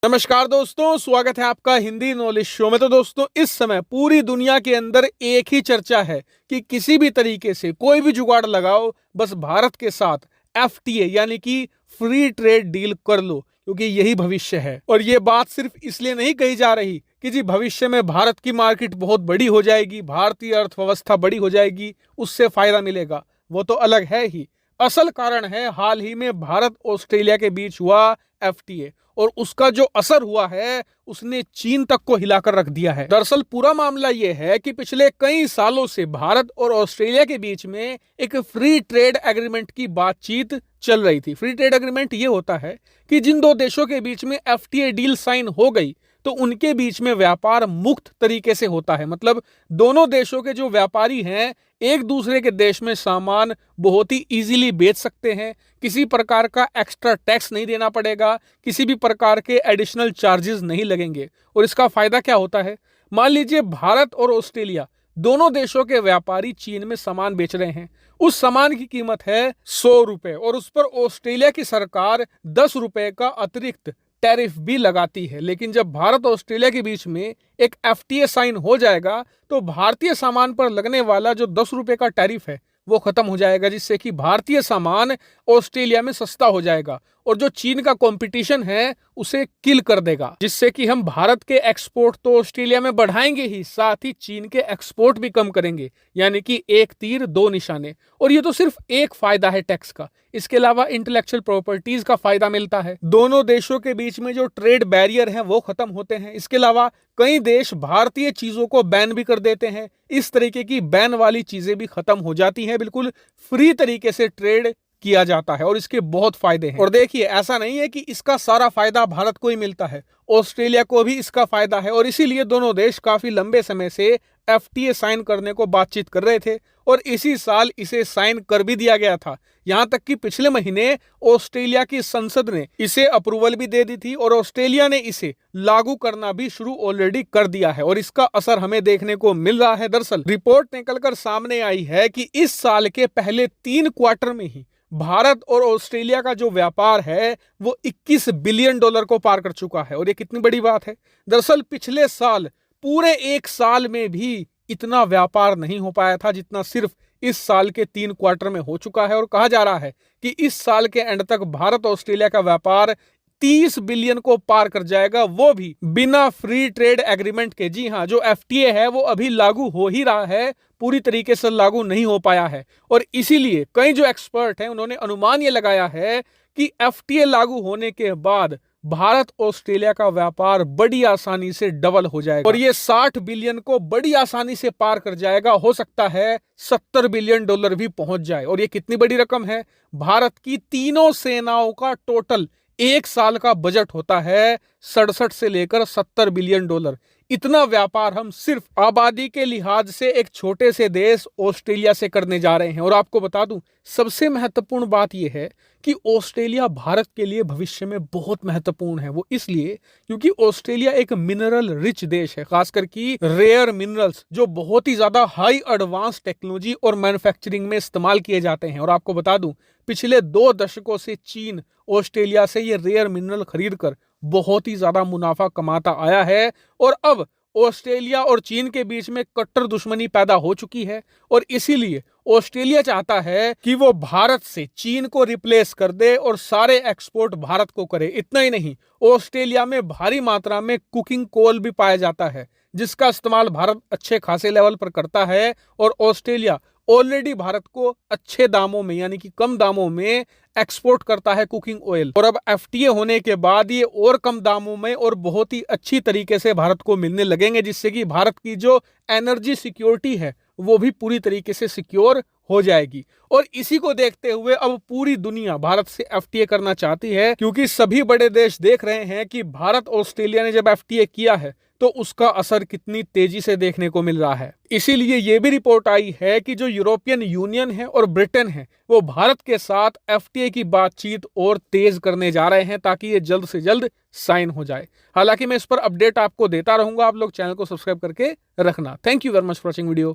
नमस्कार दोस्तों, स्वागत है आपका हिंदी नॉलेज शो में। तो दोस्तों, इस समय पूरी दुनिया के अंदर एक ही चर्चा है कि किसी भी तरीके से कोई भी जुगाड़ लगाओ, बस भारत के साथ एफटीए यानी कि फ्री ट्रेड डील कर लो, क्योंकि यही भविष्य है। और ये बात सिर्फ इसलिए नहीं कही जा रही कि जी भविष्य में भारत की मार्केट बहुत बड़ी हो जाएगी, भारतीय अर्थव्यवस्था बड़ी हो जाएगी, उससे फायदा मिलेगा, वो तो अलग है ही। असल कारण है हाल ही में भारत ऑस्ट्रेलिया के बीच हुआ एफटीए, और उसका जो असर हुआ है उसने चीन तक को हिलाकर रख दिया है। दरअसल पूरा मामला यह है कि पिछले कई सालों से भारत और ऑस्ट्रेलिया के बीच में एक फ्री ट्रेड एग्रीमेंट की बातचीत चल रही थी। फ्री ट्रेड एग्रीमेंट ये होता है कि जिन दो देशों के बीच में एफटीए डील साइन हो गई तो उनके बीच में व्यापार मुक्त तरीके से होता है। मतलब दोनों देशों के जो व्यापारी हैं एक दूसरे के देश में सामान बहुत ही इजीली बेच सकते हैं, किसी प्रकार का एक्स्ट्रा टैक्स नहीं देना पड़ेगा, किसी भी प्रकार के एडिशनल चार्जेस नहीं लगेंगे। और इसका फायदा क्या होता है? मान लीजिए भारत और ऑस्ट्रेलिया दोनों देशों के व्यापारी चीन में सामान बेच रहे हैं, उस सामान की कीमत है 100 रुपए और उस पर ऑस्ट्रेलिया की सरकार 10 रुपए का अतिरिक्त टैरिफ भी लगाती है। लेकिन जब भारत और ऑस्ट्रेलिया के बीच में एक एफटीए साइन हो जाएगा तो भारतीय सामान पर लगने वाला जो 10 रुपए का टैरिफ है वो खत्म हो जाएगा, जिससे कि भारतीय सामान ऑस्ट्रेलिया में सस्ता हो जाएगा और जो चीन का कंपटीशन है उसे किल कर देगा, जिससे कि हम भारत के एक्सपोर्ट तो ऑस्ट्रेलिया में बढ़ाएंगे ही, साथ ही चीन के एक्सपोर्ट भी कम करेंगे। यानी कि एक तीर दो निशाने। और ये तो सिर्फ एक फायदा है टैक्स का, इसके अलावा इंटेलेक्चुअल प्रॉपर्टीज का फायदा मिलता है। दोनों देशों के बीच में जो ट्रेड बैरियर है वो खत्म होते हैं। इसके अलावा कई देश भारतीय चीजों को बैन भी कर देते हैं। इस तरीके की बैन वाली चीजें भी खत्म हो जाती हैं। बिल्कुल फ्री तरीके से ट्रेड किया जाता है और इसके बहुत फायदे हैं। और देखिए, ऐसा नहीं है कि इसका सारा फायदा भारत को ही मिलता है, ऑस्ट्रेलिया को भी इसका फायदा है। और इसीलिए दोनों देश काफी लंबे समय से एफटीए साइन करने को बातचीत कर रहे थे और इसी साल इसे साइन कर भी दिया गया था। यहां तक कि पिछले महीने ऑस्ट्रेलिया की संसद ने इसे अप्रूवल भी दे दी थी और ऑस्ट्रेलिया ने इसे लागू करना भी शुरू ऑलरेडी कर दिया है और इसका असर हमें देखने को मिल रहा है। दरअसल रिपोर्ट निकलकर सामने आई है कि इस साल के पहले 3 क्वार्टर में ही भारत और ऑस्ट्रेलिया का जो व्यापार है वो 21 बिलियन डॉलर को पार कर चुका है। और ये कितनी बड़ी बात है। दरअसल पिछले साल पूरे एक साल में भी इतना व्यापार नहीं हो पाया था जितना सिर्फ इस साल के 3 क्वार्टर में हो चुका है। और कहा जा रहा है कि इस साल के एंड तक भारत और ऑस्ट्रेलिया का व्यापार 30 बिलियन को पार कर जाएगा, वो भी बिना फ्री ट्रेड एग्रीमेंट के। जी हां, जो एफटीए है वो अभी लागू हो ही रहा है, पूरी तरीके से लागू नहीं हो पाया है। और इसीलिए कई जो एक्सपर्ट हैं उन्होंने अनुमान ये लगाया है कि एफटीए लागू होने के बाद भारत ऑस्ट्रेलिया का व्यापार बड़ी आसानी से डबल हो जाएगा और ये 60 बिलियन को बड़ी आसानी से पार कर जाएगा। हो सकता है 70 बिलियन डॉलर भी पहुंच जाए। और ये कितनी बड़ी रकम है? भारत की तीनों सेनाओं का टोटल एक साल का बजट होता है 67 से लेकर 70 बिलियन डॉलर। इतना व्यापार हम सिर्फ आबादी के लिहाज से एक छोटे से देश ऑस्ट्रेलिया से करने जा रहे हैं। और आपको बता दूं, सबसे महत्वपूर्ण बात यह है कि ऑस्ट्रेलिया भारत के लिए भविष्य में बहुत महत्वपूर्ण है। वो इसलिए क्योंकि ऑस्ट्रेलिया एक मिनरल रिच देश है, खासकर की रेयर मिनरल्स जो बहुत ही ज्यादा हाई एडवांस टेक्नोलॉजी और मैन्युफैक्चरिंग में इस्तेमाल किए जाते हैं। और आपको बता दूं, पिछले 2 दशकों से चीन ऑस्ट्रेलिया से ये रेयर मिनरल खरीद कर बहुत ही ज्यादा मुनाफा कमाता आया है। और अब ऑस्ट्रेलिया और चीन के बीच में कट्टर दुश्मनी पैदा हो चुकी है और इसीलिए ऑस्ट्रेलिया चाहता है कि वो भारत से चीन को रिप्लेस कर दे और सारे एक्सपोर्ट भारत को करे। इतना ही नहीं, ऑस्ट्रेलिया में भारी मात्रा में कुकिंग कोल भी पाया जाता है जिसका इस्तेमाल भारत अच्छे खासे लेवल पर करता है। और ऑस्ट्रेलिया ऑलरेडी भारत को अच्छे दामों में यानी कि कम दामों में एक्सपोर्ट करता है कुकिंग ऑयल। और अब एफटीए होने के बाद ये और कम दामों में और बहुत ही अच्छी तरीके से भारत को मिलने लगेंगे, जिससे कि भारत की जो एनर्जी सिक्योरिटी है वो भी पूरी तरीके से सिक्योर हो जाएगी। और इसी को देखते हुए अब पूरी दुनिया भारत से एफटीए करना चाहती है, क्योंकि सभी बड़े देश देख रहे हैं कि भारत ऑस्ट्रेलिया ने जब एफटीए किया है तो उसका असर कितनी तेजी से देखने को मिल रहा है। इसीलिए ये भी रिपोर्ट आई है कि जो यूरोपियन यूनियन है और ब्रिटेन है वो भारत के साथ एफटीए की बातचीत और तेज करने जा रहे हैं ताकि ये जल्द से जल्द साइन हो जाए। हालांकि मैं इस पर अपडेट आपको देता रहूंगा, आप लोग चैनल को सब्सक्राइब करके रखना। Thank you very much for watching video.